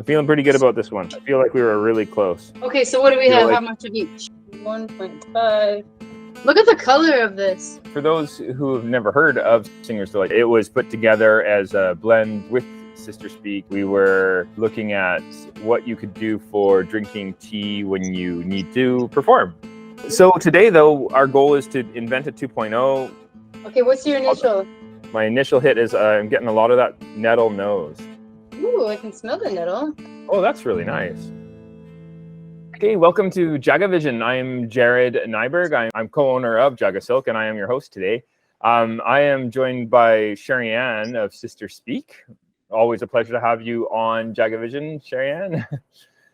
feeling pretty good about this one. I feel like we were really close. Okay, so what do we have? How much of each? 1.5. Look at the color of this. For those who have never heard of Singer's Delight, it was put together as a blend with Sister Speak. We were looking at what you could do for drinking tea when you need to perform. So today, though, our goal is to invent a 2.0. Okay, what's your initial? My initial hit is I'm getting a lot of that nettle nose. Ooh, I can smell the nettle. Oh, that's really nice. Okay, welcome to JagaVision. I'm Jared Nyberg. I'm co-owner of JagaSilk, and I am your host today. I am joined by Sherri of Sister Speak. Always a pleasure to have you on JagaVision, Sherri.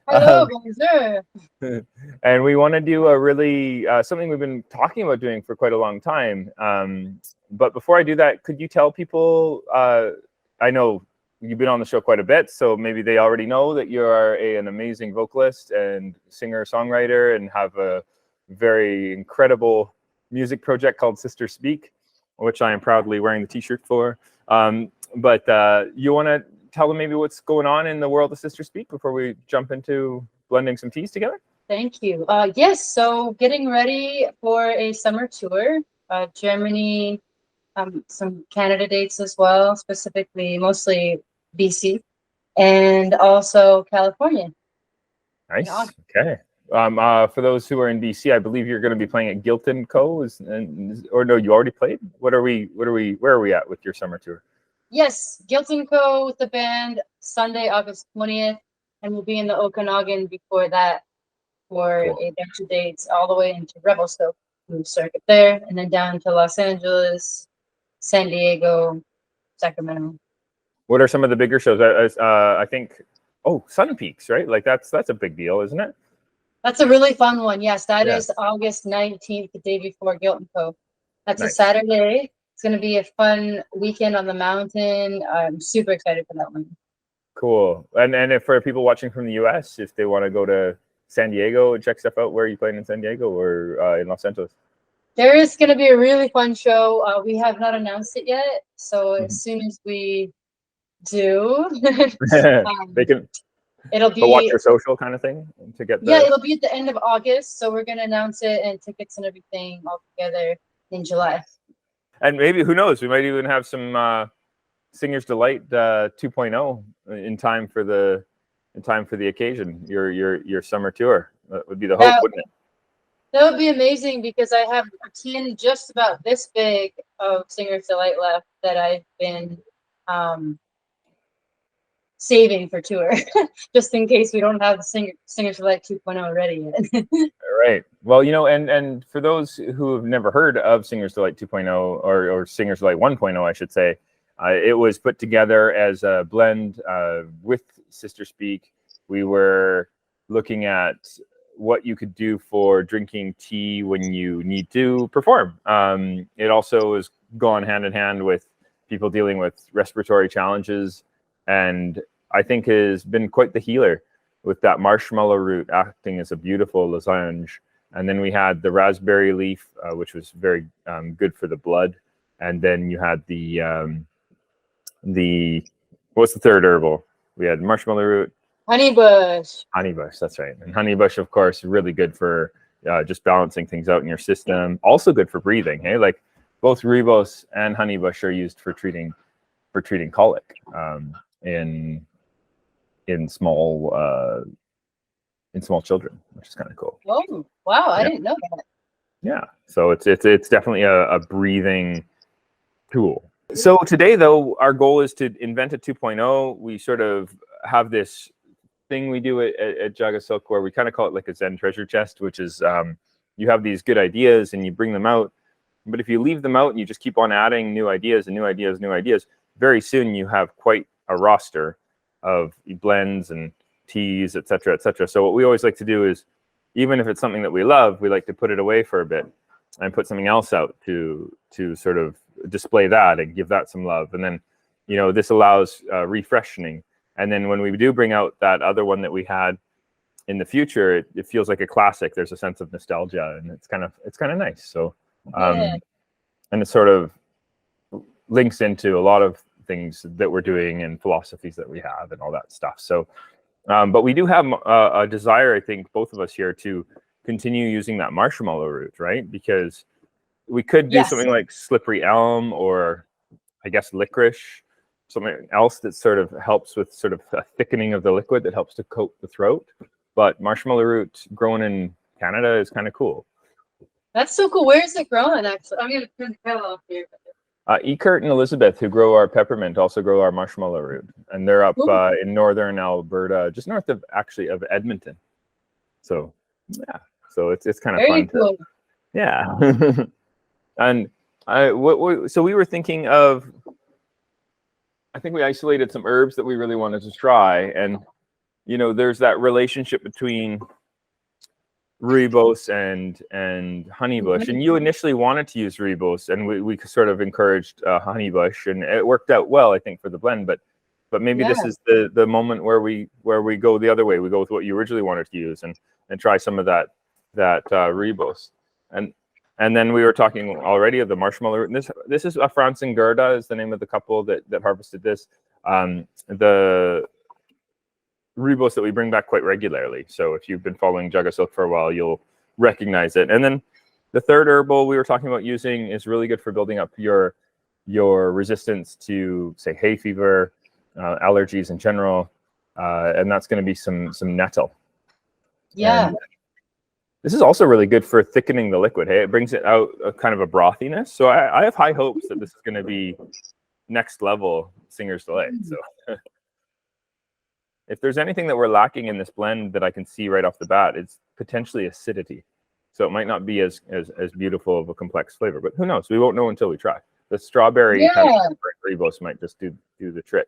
Hello, bonjour. And we want to do a really something we've been talking about doing for quite a long time. But before I do that, could you tell people? I know you've been on the show quite a bit, so maybe they already know that you are an amazing vocalist and singer-songwriter and have a very incredible music project called Sister Speak, which I am proudly wearing the t-shirt for. But you want to tell them maybe what's going on in the world of Sister Speak before we jump into blending some teas together? Thank you. Yes, so getting ready for a summer tour, Germany, some Canada dates as well, specifically mostly BC, and also California. Nice. Okay. For those who are in BC, I believe you're going to be playing at Gilton Co. Or no, you already played? Where are we at with your summer tour? Yes, Gilton Co. with the band Sunday, August 20th, and we'll be in the Okanagan before that for a bunch of dates all the way into Rebel circuit there, and then down to Los Angeles, San Diego, Sacramento. What are some of the bigger shows? I think, Sun Peaks, right? Like that's a big deal, isn't it? That's a really fun one. Yes, that is August 19th, the day before Gilton Co. That's nice. A Saturday. It's going to be a fun weekend on the mountain. I'm super excited for that one. Cool. And if for people watching from the US, if they want to go to San Diego and check stuff out, where are you playing in San Diego or in Los Angeles? There is going to be a really fun show. We have not announced it yet. So as soon as we do, they can. It'll be watch your social kind of thing to get. It'll be at the end of August. So we're going to announce it and tickets and everything all together in July. And maybe, who knows, we might even have some Singer's Delight 2.0 in time for the occasion. Your summer tour. That would be the hope, wouldn't it? That would be amazing, because I have a tin just about this big of Singer's Delight left that I've been saving for tour, just in case we don't have the Singer's Delight 2.0 ready yet. All right. Well, and for those who have never heard of Singer's Delight 2.0 or Singer's Delight 1.0, I should say, it was put together as a blend with Sister Speak. We were looking at what you could do for drinking tea when you need to perform. It also has gone hand in hand with people dealing with respiratory challenges, and I think has been quite the healer, with that marshmallow root acting as a beautiful lozenge. And then we had the raspberry leaf, which was very good for the blood. And then you had the what's the third herbal? We had marshmallow root. Honeybush. Honeybush, that's right. And honeybush, of course, really good for just balancing things out in your system. Also good for breathing. Hey, like both rooibos and honeybush are used for treating colic in small children, which is kind of cool. Oh, wow! I didn't know that. Yeah, so it's definitely a breathing tool. So today, though, our goal is to invent a 2.0. We sort of have this thing we do at JagaSilk where we kind of call it like a Zen treasure chest, which is you have these good ideas and you bring them out, but if you leave them out and you just keep on adding new ideas and new ideas, very soon you have quite a roster of blends and teas, etc., etc. So what we always like to do is, even if it's something that we love, we like to put it away for a bit and put something else out to sort of display that and give that some love. And then, this allows refreshing. And then when we do bring out that other one that we had in the future, it feels like a classic. There's a sense of nostalgia, and it's kind of nice. So, and it sort of links into a lot of things that we're doing and philosophies that we have and all that stuff. So But we do have a desire, I think, both of us here, to continue using that marshmallow root, right? Because we could do Yes. something like slippery elm, or I guess licorice, something else that sort of helps with sort of a thickening of the liquid that helps to coat the throat. But marshmallow root grown in Canada is kind of cool. That's so cool. Where is it growing, actually? I'm going to print the off here. Ekert and Elizabeth, who grow our peppermint, also grow our marshmallow root, and they're up in northern Alberta, just north of Edmonton. So yeah, so it's kind of fun. Cool. Yeah, and so we were thinking of. I think we isolated some herbs that we really wanted to try, and there's that relationship between rooibos and honeybush, and you initially wanted to use rooibos, and we sort of encouraged honeybush, and it worked out well, I think, for the blend. But maybe this is the moment where we go the other way. We go with what you originally wanted to use, and try some of that rooibos, and then we were talking already of the marshmallow root. This is France and Gerda is the name of the couple that harvested this. The rooibos that we bring back quite regularly. So if you've been following JagaSilk for a while, you'll recognize it. And then the third herbal we were talking about using is really good for building up your resistance to, say, hay fever, allergies in general, and that's going to be some nettle. Yeah. And this is also really good for thickening the liquid. Hey, it brings it out a kind of a brothiness. So I have high hopes that this is going to be next level Singer's Delight. So if there's anything that we're lacking in this blend that I can see right off the bat, it's potentially acidity. So it might not be as beautiful of a complex flavor, but who knows? We won't know until we try. The strawberry kind of rooibos might just do the trick.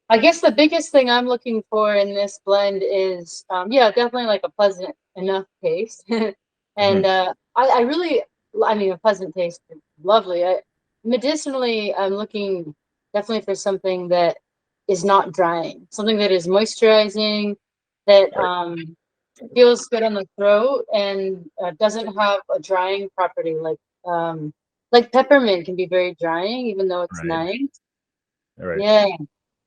I guess the biggest thing I'm looking for in this blend is, definitely like a pleasant enough taste. And a pleasant taste is lovely. Medicinally, I'm looking definitely for something that is not drying, something that is moisturizing, that feels good on the throat, and doesn't have a drying property. Like peppermint can be very drying, even though it's nice. Right. Yeah.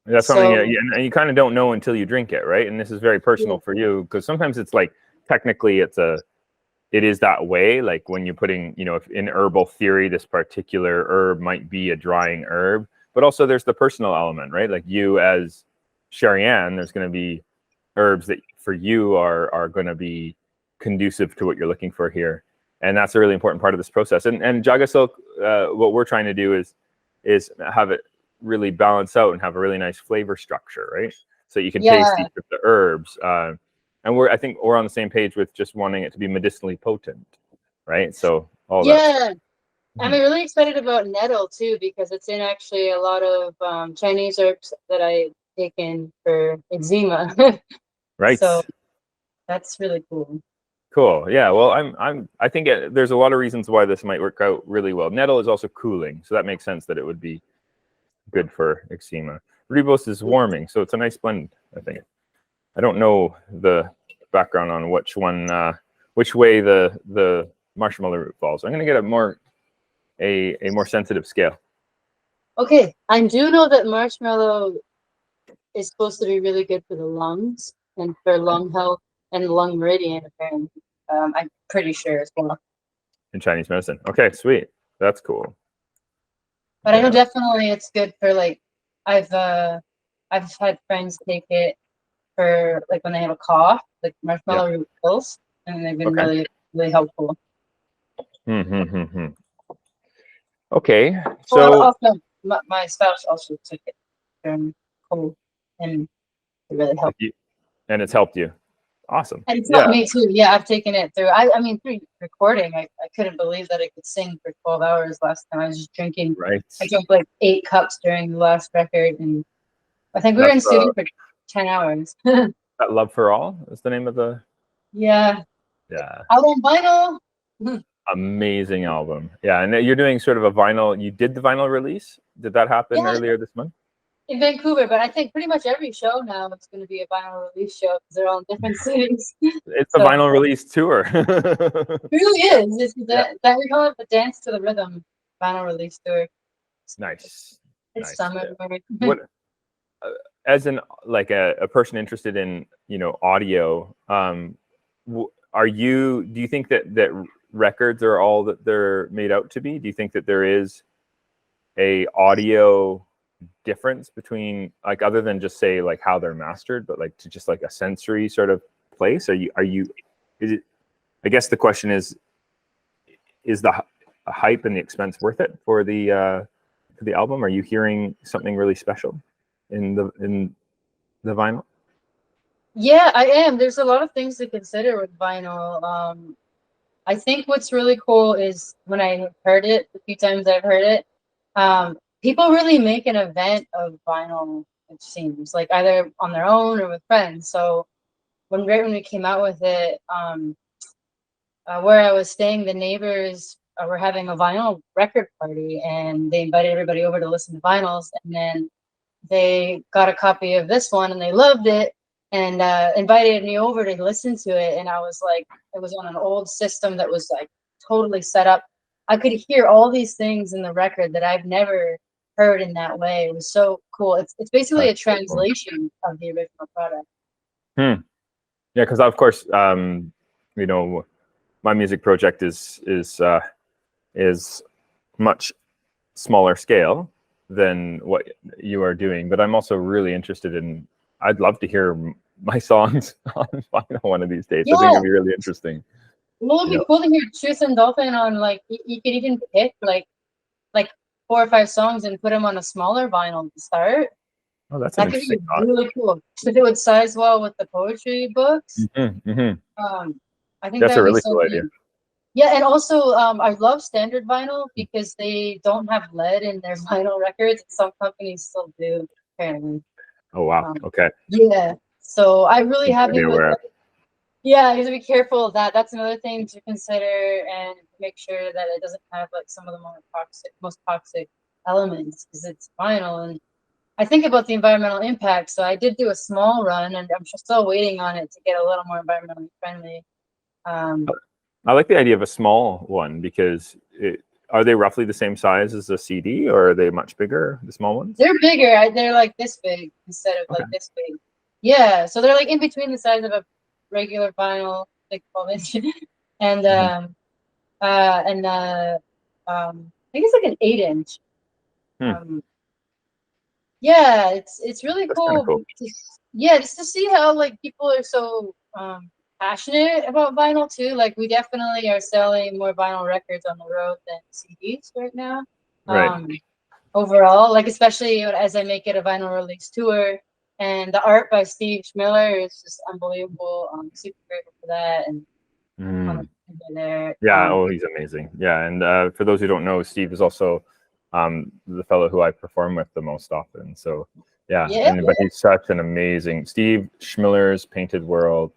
That's something, and you kind of don't know until you drink it, right? And this is very personal for you, because sometimes it's like, technically it is that way. Like when you're putting, if in herbal theory, this particular herb might be a drying herb, but also there's the personal element, right? Like you as Sherri Ann, there's going to be herbs that for you are going to be conducive to what you're looking for here. And that's a really important part of this process. And JagaSilk, what we're trying to do is have it really balance out and have a really nice flavor structure, right? So you can taste each of the herbs. And I think we're on the same page with just wanting it to be medicinally potent, right? So all that. I'm really excited about nettle too, because it's in actually a lot of Chinese herbs that I take in for eczema. Right. So that's really cool. Cool. Yeah. Well, I think there's a lot of reasons why this might work out really well. Nettle is also cooling, so that makes sense that it would be good for eczema. Rooibos is warming, so it's a nice blend, I think. I don't know the background on which way the marshmallow root falls. I'm going to get a more sensitive scale. Okay. I do know that marshmallow is supposed to be really good for the lungs and for lung health and lung meridian, apparently. I'm pretty sure as well. In Chinese medicine. Okay, sweet. That's cool. But I know definitely it's good for, like, I've had friends take it for, like, when they have a cough, like marshmallow root pills, and they've been really, really helpful. Okay, so well, also, my spouse also took it during cold, and it really helped. And it's helped you. Awesome. And it's not me too. Yeah, I've taken it through. I mean, through recording, I couldn't believe that I could sing for 12 hours last time. I was just drinking. Right. I drank like 8 cups during the last record, and I think we were in studio for 10 hours. That Love for All is the name of the. Yeah. Yeah. Out on vinyl. Amazing album. Yeah, and you're doing sort of a vinyl. You did the vinyl release. Did that happen earlier this month? In Vancouver, but I think pretty much every show now is going to be a vinyl release show because they're all in different cities. It's a vinyl release tour. It really is. It's that we call it the Dance to the Rhythm vinyl release tour. Nice. It's summer. What as an like a person interested in, you know, audio, do you think that records are all that they're made out to be? Do you think that there is a audio difference between, like, other than just say like how they're mastered, but like to just like a sensory sort of place? Is it, I guess the question is the hype and the expense worth it for the album? Are you hearing something really special in the vinyl? Yeah, I am. There's a lot of things to consider with vinyl. I think what's really cool is when I heard it, the few times I've heard it, people really make an event of vinyl, it seems, like either on their own or with friends. So when we came out with it, where I was staying, the neighbors were having a vinyl record party, and they invited everybody over to listen to vinyls, and then they got a copy of this one and they loved it, and invited me over to listen to it. And I was like, it was on an old system that was like totally set up. I could hear all these things in the record that I've never heard in that way. It was so cool. It's basically a translation of the original product. Yeah, because of course, you know, my music project is much smaller scale than what you are doing, but I'm also really interested in, I'd love to hear my songs on vinyl one of these days. Yeah. I think it'd be really interesting. Well, it'd be cool to hear Truth and Dolphin on, like, you could even pick like 4 or 5 songs and put them on a smaller vinyl to start. Oh, that's that could be really cool. To do it size well with the poetry books. I think that's a really so cool idea. Yeah, and also I love standard vinyl because they don't have lead in their vinyl records. Some companies still do, apparently. Oh wow. Okay. Yeah. So I'm really happy with aware. Yeah, you have to be careful of that. That's another thing to consider, and make sure that it doesn't have like some of the most toxic elements, because it's vinyl. And I think about the environmental impact. So I did do a small run, and I'm still waiting on it to get a little more environmentally friendly. I like the idea of a small one, because are they roughly the same size as a CD, or are they much bigger, the small ones? They're bigger. They're like this big instead of like this big. Yeah, so they're like in between the size of a regular vinyl, like 12-inch, and I think it's like an 8-inch. Yeah, it's really cool. Just to see how like people are so passionate about vinyl too. Like, we definitely are selling more vinyl records on the road than CDs right now. Right. Overall, like, especially as I make it a vinyl release tour, and the art by Steve Schmiller is just unbelievable. I'm super grateful for that. And there. Yeah, he's amazing. Yeah, and for those who don't know, Steve is also the fellow who I perform with the most often. So but he's such an amazing, Steve Schmiller's Painted World.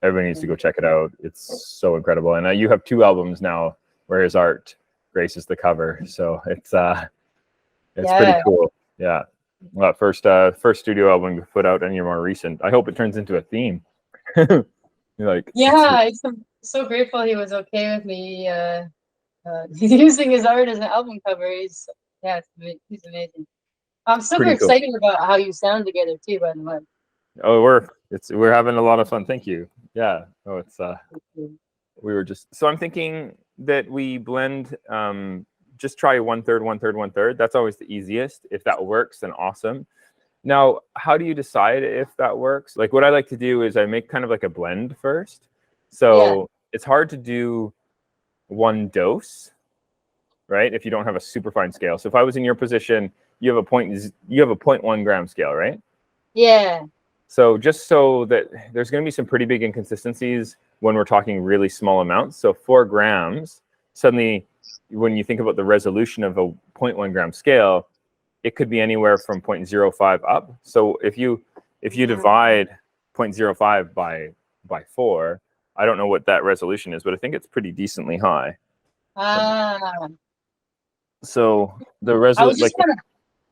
Everybody needs to go check it out. It's so incredible. And you have 2 albums now where his art graces the cover. So it's pretty cool. Yeah. Well, first studio album you put out, and your more recent. I hope it turns into a theme. I'm so grateful he was okay with me using his art as an album cover. He's amazing. I'm super excited about how you sound together too, by the way. Oh, we're having a lot of fun. Thank you. Yeah. Oh, it's we were just, so I'm thinking that we blend, just try 1/3, 1/3, 1/3. That's always the easiest. If that works, then awesome. Now, how do you decide if that works? Like, what I like to do is I make kind of like a blend first. So it's hard to do 1 dose, right? If you don't have a super fine scale. So if I was in your position, you have a 0.1 gram scale, right? Yeah. So just so that there's going to be some pretty big inconsistencies when we're talking really small amounts. So 4 grams, suddenly when you think about the resolution of a 0.1 gram scale, it could be anywhere from 0.05 up. So if you divide 0.05 by 4, I don't know what that resolution is, but I think it's pretty decently high. So the resolution, I was just kind of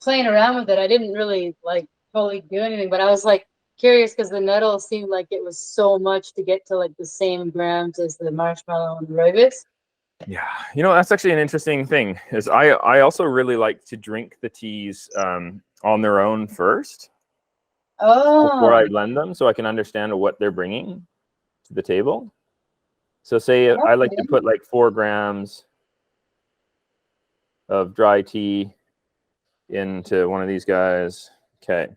playing around with it. I didn't really like totally do anything, but I was like curious because the nettle seemed like it was so much to get to like the same grams as the marshmallow and the rooibos. Yeah, you know, that's actually an interesting thing. Is I also really like to drink the teas on their own first, before I Oh. blend them, so I can understand what they're bringing to the table. So say I like to put like 4 grams of dry tea into one of these guys. Okay.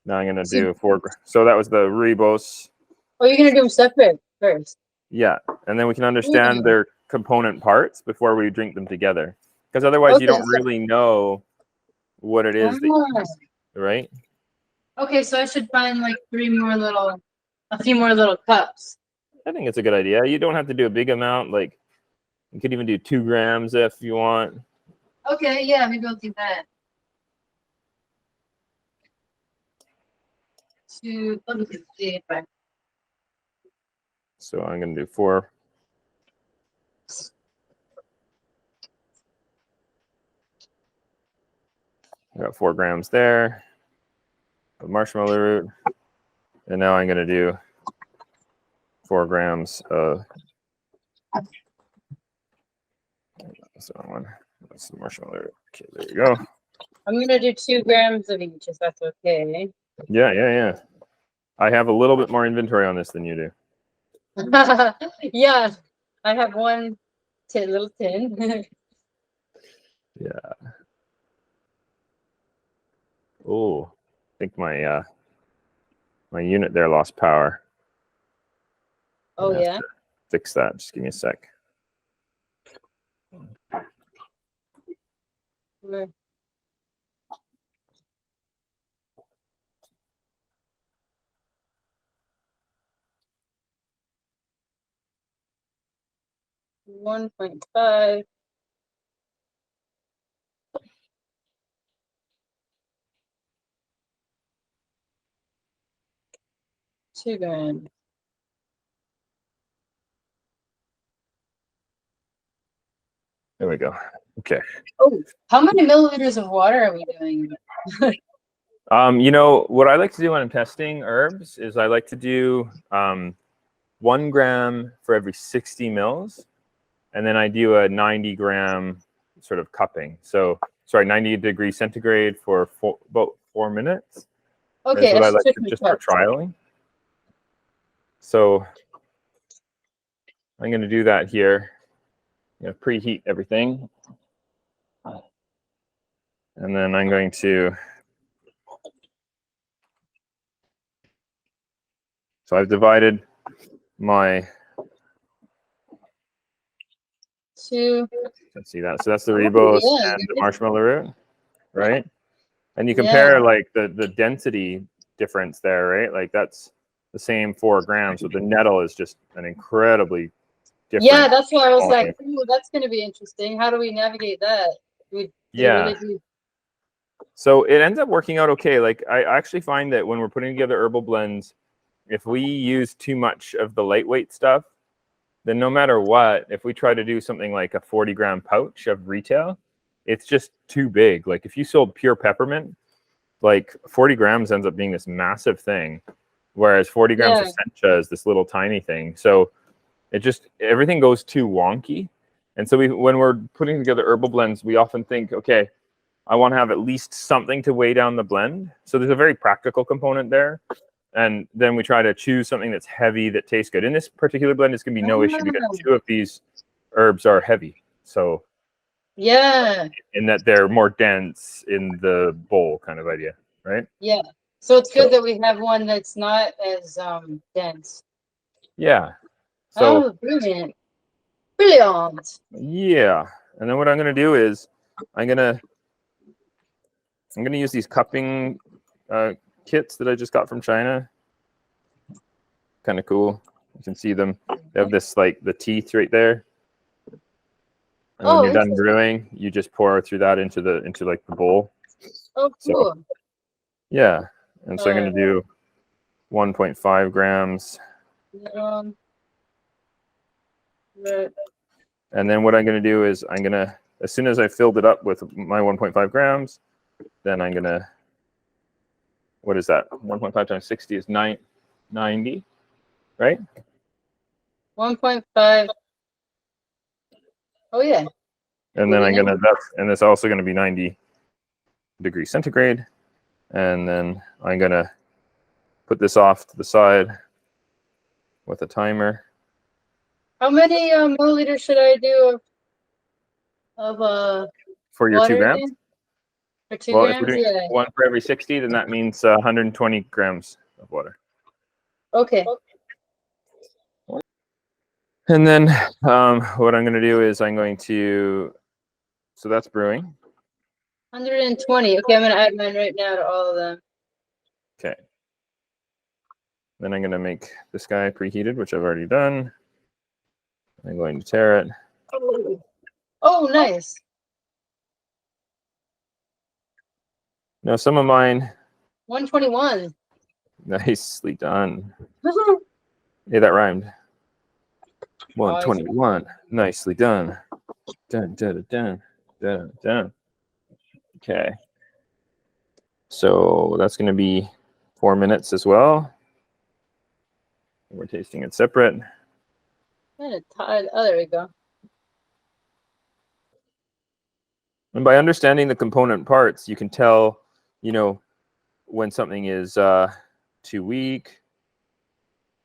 Now I'm going to do 4. So that was the rooibos. Oh, you're going to do them separate first. Yeah. And then we can understand their component parts before we drink them together. Because otherwise you don't really know what it is that right? Okay, so I should find like a few more little cups. I think it's a good idea. You don't have to do a big amount. Like you could even do 2 grams if you want. Okay, yeah, maybe I'll do that. Let me see if I. So I'm going to do 4. I got 4 grams there of marshmallow root. And now I'm going to do 4 grams of that's the wrong one. That's the marshmallow root. Okay, there you go. I'm going to do 2 grams of each, if that's okay. Yeah. I have a little bit more inventory on this than you do. Yeah, I have one little tin. Yeah. Oh, I think my my unit there lost power. Oh, yeah. Fix that. Just give me a sec. Sure. $1.5. $2 grams. There we go. Okay. Oh, how many milliliters of water are we doing? You know, what I like to do when I'm testing herbs is I like to do 1 gram for every 60 mils. And then I do a 90 gram sort of cupping. So, sorry, 90° centigrade for about 4 minutes. Okay, that's what I like to, just for trialing. So I'm going to do that here. Preheat everything. And then I'm going to, so I've divided my, let's see that. So that's the rooibos and the marshmallow root, right? And you compare like the density difference there, right? Like that's the same 4 grams, but the nettle is just an incredibly different. Yeah, that's why I was like, ooh, that's going to be interesting. How do we navigate that? So it ends up working out okay. Like I actually find that when we're putting together herbal blends, if we use too much of the lightweight stuff, then no matter what, if we try to do something like a 40-gram pouch of retail, it's just too big. Like if you sold pure peppermint, like 40 grams ends up being this massive thing, whereas 40 grams of sencha is this little tiny thing. So it just, everything goes too wonky. And so when we're putting together herbal blends, we often think, okay, I want to have at least something to weigh down the blend. So there's a very practical component there. And then we try to choose something that's heavy, that tastes good. In this particular blend, it's going to be no issue because 2 of these herbs are heavy. So in that they're more dense in the bowl kind of idea, right? Yeah. So it's good that we have one that's not as dense. Yeah. So, brilliant. Brilliant. Yeah. And then what I'm going to do is I'm going to use these cupping kits that I just got from China. Kind of cool. You can see them. They have this, like, the teeth right there. And when you're done brewing, you just pour through that into like the bowl. Oh, cool. So, yeah. And so I'm going to do 1.5 grams. And then what I'm going to do is I'm going to, as soon as I filled it up with my 1.5 grams, then I'm going to, what is that? 1.5 times 60 is 90, right? 1.5. Oh, yeah. And then I'm going to, and it's also going to be 90 degrees centigrade. And then I'm going to put this off to the side with a timer. How many milliliters should I do of For your 2 water grams? again? For 2 Well, if we're grams? doing Yeah. 1 for every 60, then that means 120 grams of water. Okay. And then what I'm going to do is I'm going to, so that's brewing. 120. Okay, I'm gonna add mine right now to all of them. Okay. Then I'm going to make this guy preheated, which I've already done. I'm going to tare it. Oh, nice. Now, some of mine, 121. nicely done. Hey, that rhymed. 121. Nicely done. Dun, dun, dun, dun, dun. Okay. So that's going to be 4 minutes as well. We're tasting it separate. Oh, there we go. And by understanding the component parts, you can tell, you know, when something is too weak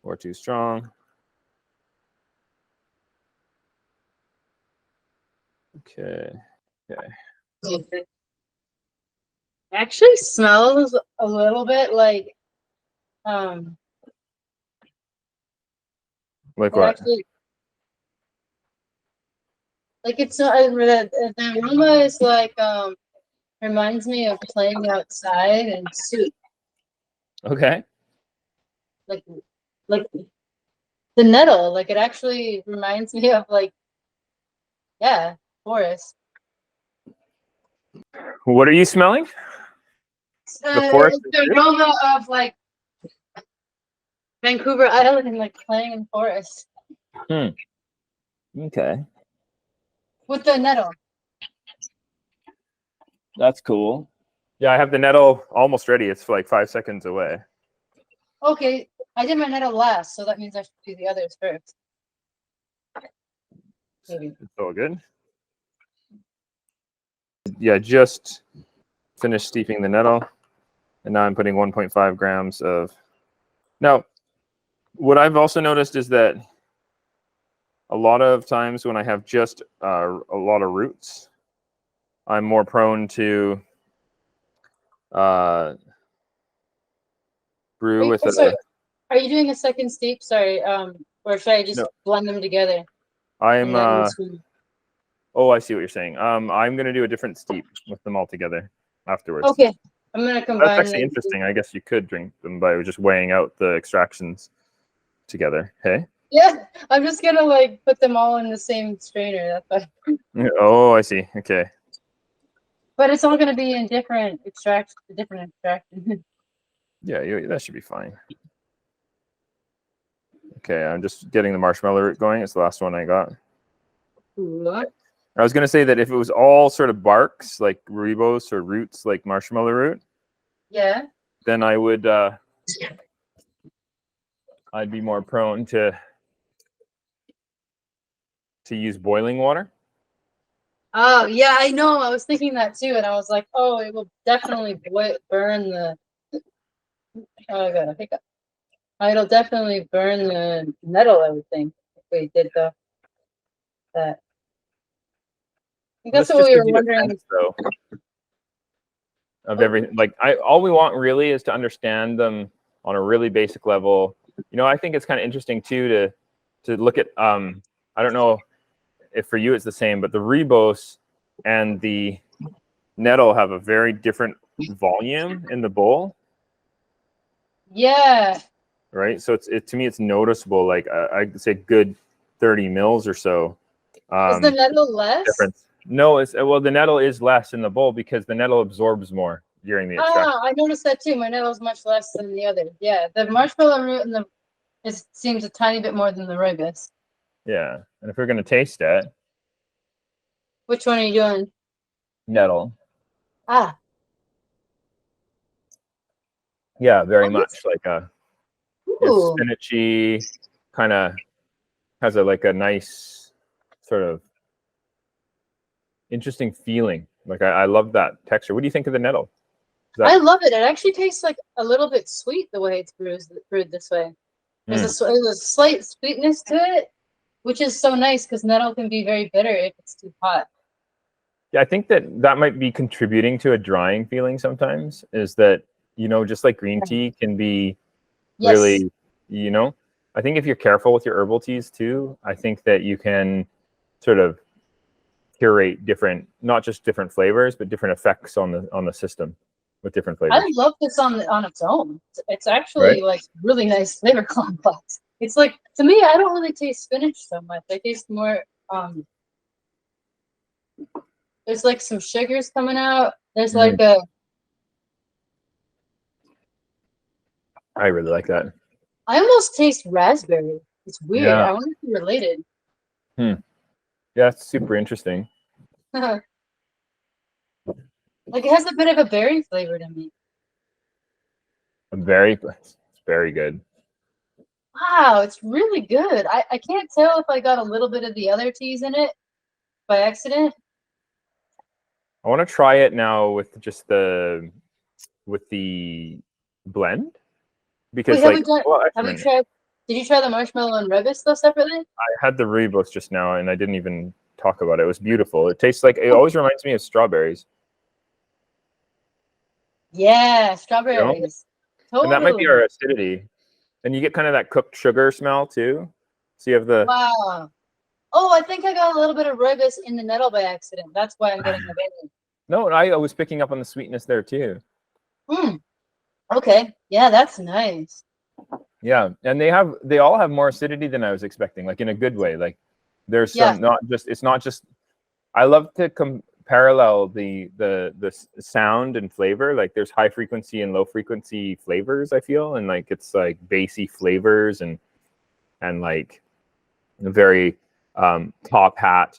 or too strong. Okay. Okay. It actually smells a little bit like Like it what? actually like it's the aroma is like reminds me of playing outside and soup. Okay. Like the nettle. Like it actually reminds me of like forest. What are you smelling? The forest. The aroma of like Vancouver Island and like playing in forest. Okay. With the nettle. That's cool. Yeah, I have the nettle almost ready. It's like 5 seconds away. Okay, I did my nettle last, so that means I should do the others first. Maybe. It's all good. Yeah, just finished steeping the nettle, and now I'm putting 1.5 grams of. Now, what I've also noticed is that a lot of times when I have just a lot of roots, I'm more prone to brew with Sorry, are you doing a second steep? Sorry, or should I just blend them together? I'm oh, I see what you're saying. I'm gonna do a different steep with them all together afterwards. Okay, I'm gonna combine. That's actually interesting. I guess you could drink them by just weighing out the extractions together. Hey. Yeah, I'm just gonna like put them all in the same strainer. That's why. Oh, I see. Okay. But it's all gonna be in different extractions. Yeah, that should be fine. Okay, I'm just getting the marshmallow root going. It's the last one I got. What? I was gonna say that if it was all sort of barks like rooibos or roots like marshmallow root, yeah, then I would I'd be more prone to use boiling water. Oh yeah, I know. I was thinking that too, and I was like, oh, it will definitely burn the. Oh, I got a hiccup. It'll definitely burn the nettle. I would think if we did that. I think that's what we were wondering. Sense, though, of everything, like all we want really is to understand them on a really basic level. You know, I think it's kind of interesting too to look at. I don't know if for you it's the same, but the rooibos and the nettle have a very different volume in the bowl. Yeah. Right. So to me it's noticeable. Like I'd say good 30 mils or so. Is the nettle less? Difference. No, the nettle is less in the bowl because the nettle absorbs more during the extraction. I noticed that too. My nettle is much less than the others. Yeah, the marshmallow root and it seems a tiny bit more than the rooibos. Yeah, and if we're gonna taste it, which one are you doing? Nettle. Ah. Yeah, very much like Ooh. It's spinachy, kind of has a nice sort of interesting feeling. Like I love that texture. What do you think of the nettle? I love it. It actually tastes like a little bit sweet the way it's brewed this way. There's there's a slight sweetness to it, which is so nice because nettle can be very bitter if it's too hot. Yeah, I think that might be contributing to a drying feeling sometimes, is that, just like green tea can be really, I think if you're careful with your herbal teas too, I think that you can sort of curate different, not just different flavors, but different effects on the system with different flavors. I love this on its own. It's actually Right? like really nice flavor complex. It's like, to me, I don't really taste spinach so much. I taste more there's like some sugars coming out. There's like a I really like that. I almost taste raspberry. It's weird. Yeah. I wonder if they're related. Yeah, it's super interesting. Like it has a bit of a berry flavor to me. It's very good. Wow, it's really good. I can't tell if I got a little bit of the other teas in it by accident. I want to try it now with just the blend, because Wait, did you try the marshmallow and rooibos though separately? I had the rooibos just now and I didn't even talk about it. It was beautiful. It tastes like, it always reminds me of strawberries. Yeah, strawberries. Totally. And that might be our acidity. And you get kind of that cooked sugar smell too. So you have the wow. Oh, I think I got a little bit of rooibos in the nettle by accident. That's why I'm getting the baby. No, I was picking up on the sweetness there too. Okay. Yeah, that's nice. Yeah, and they all have more acidity than I was expecting, like in a good way. Like there's some, it's not just. I love to parallel the sound and flavor. Like there's high frequency and low frequency flavors, I feel, and like it's like bassy flavors and like very top hat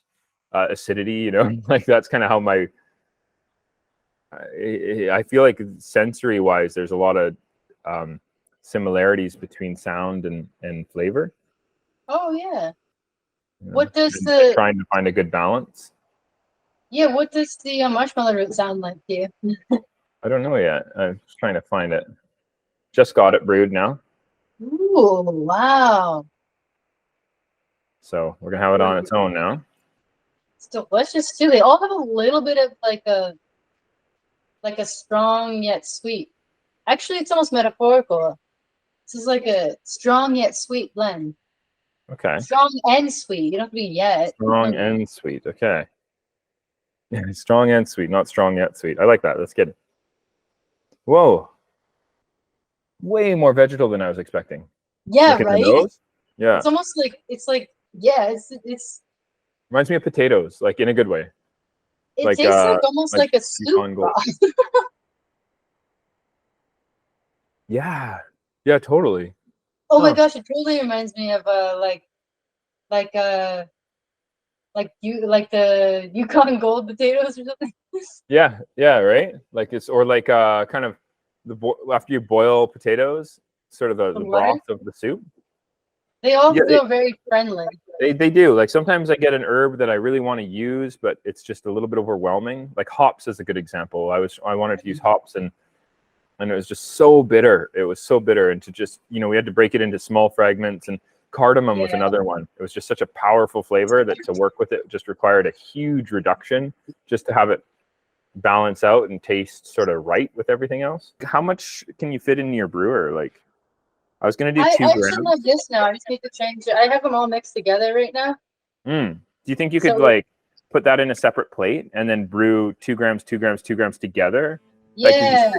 acidity. Like that's kind of how I feel like sensory wise, there's a lot of similarities between sound and flavor. Oh yeah. What does trying to find a good balance? Yeah, what does the marshmallow root sound like to you? I don't know yet. I'm just trying to find it. Just got it brewed now. Ooh, wow. So we're gonna have it on its own now. It's delicious too. They all have a little bit of like a strong yet sweet. Actually, it's almost metaphorical. This is like a strong yet sweet blend. Okay. Strong and sweet. You don't have to be yet. Strong and sweet. Okay. Yeah, strong and sweet, not strong yet sweet. I like that. That's good. Whoa. Way more vegetal than I was expecting. Yeah, right? Yeah. It's almost like yeah, it's reminds me of potatoes, like in a good way. It tastes like almost like a soup broth. Yeah. Yeah, totally. Oh my gosh, it totally reminds me of like the Yukon Gold potatoes or something. Yeah, right. Like it's, or like kind of after you boil potatoes, sort of the broth of the soup. They all feel very friendly. They do. Like sometimes I get an herb that I really want to use, but it's just a little bit overwhelming. Like hops is a good example. I wanted to use hops and it was just so bitter. It was so bitter, and to just we had to break it into small fragments. And cardamom was another one. It was just such a powerful flavor that to work with it just required a huge reduction just to have it balance out and taste sort of right with everything else. How much can you fit in your brewer? Like I was going to do 2 grams. I should have this now. I just need to change it. I have them all mixed together right now. Do you think you could like put that in a separate plate and then brew 2 grams, 2 grams, 2 grams together? Yeah.